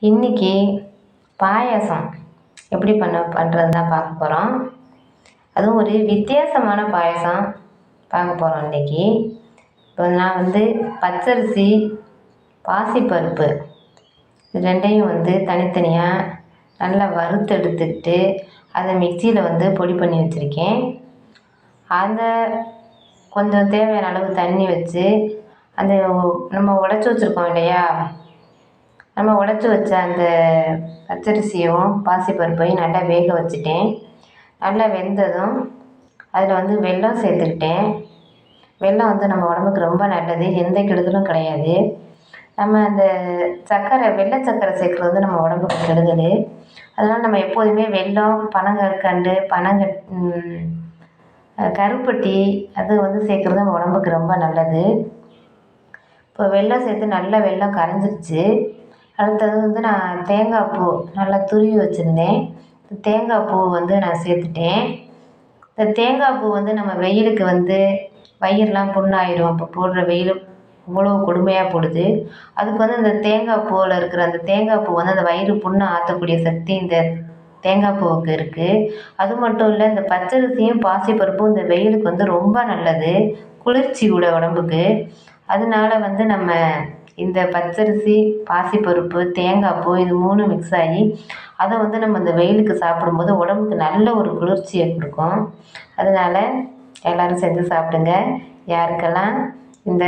இன்றைக்கி பாயாசம் எப்படி பண்ணுறது தான் பார்க்க போகிறோம். அதுவும் ஒரு வித்தியாசமான பாயாசம் பார்க்க போகிறோம் இன்றைக்கி. இப்போ நான் பச்சரிசி, பாசிப்பருப்பு இது ரெண்டையும் தனித்தனியாக நல்லா வறுத்தெடுத்துக்கிட்டு அதை மிக்சியில் பொடி பண்ணி வச்சுருக்கேன். அதை கொஞ்சம் தேவையான அளவு தண்ணி வச்சு அந்த நம்ம உடச்சி வச்சுருக்கோம் இல்லையா, நம்ம உடச்சி வச்ச அந்த பச்சரிசியும் பாசிப்பருப்பையும் நல்லா வேக வச்சுட்டேன். நல்லா வெந்ததும் அதில் வெல்லம் சேர்த்துக்கிட்டேன். வெல்லம் நம்ம உடம்புக்கு ரொம்ப நல்லது, எந்த கெடுதலும் கிடையாது. நம்ம அந்த சர்க்கரை, வெள்ளை சர்க்கரை சேர்க்குறது நம்ம உடம்புக்கு கெடுதல். அதனால் நம்ம எப்போதுமே வெல்லம், பனங்கற்கண்டு, கருப்பட்டி அது சேர்க்குறது நம்ம உடம்புக்கு ரொம்ப நல்லது. இப்போ வெல்லம் சேர்த்து நல்லா வெல்லம் கரைஞ்சிருச்சு. அடுத்தது நான் தேங்காய் பூ நல்லா துருவி வச்சுருந்தேன். தேங்காய் பூ நான் சேர்த்துட்டேன். இந்த தேங்காய் பூ நம்ம வெயிலுக்கு வயிறுலாம் புண்ணாயிரும். இப்போ போடுற வெயில் இவ்வளோ கொடுமையாக போடுது. அதுக்கு இந்த தேங்காய் பூவில் இருக்கிற அந்த தேங்காய் பூ அந்த வயிறு புண்ணை ஆற்றக்கூடிய சக்தி இந்த தேங்காய் பூவுக்கு இருக்குது. அது மட்டும் இல்லை, இந்த பச்சரிசியும் பாசிப்பருப்பும் இந்த வெயிலுக்கு ரொம்ப நல்லது, குளிர்ச்சி கூட உடம்புக்கு. அதனால நம்ம இந்த பச்சரிசி, பாசிப்பருப்பு, தேங்காய் பூ இது 3 மிக்ஸ் ஆகி அதை நம்ம இந்த வெயிலுக்கு சாப்பிடும்போது உடம்புக்கு நல்ல ஒரு குளிர்ச்சியை கொடுக்கும். அதனால் எல்லோரும் செஞ்சு சாப்பிடுங்க. யாருக்கெல்லாம் இந்த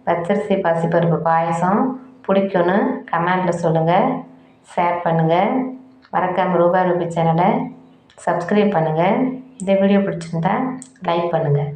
பச்சரிசி பாசிப்பருப்பு பாயசம் பிடிக்கும்னு கமெண்டில் சொல்லுங்கள், ஷேர் பண்ணுங்கள். மறக்காமல் ரூபா ரூபி சேனலை சப்ஸ்கிரைப் பண்ணுங்கள். இந்த வீடியோ பிடிச்சிருந்தா லைக் பண்ணுங்கள்.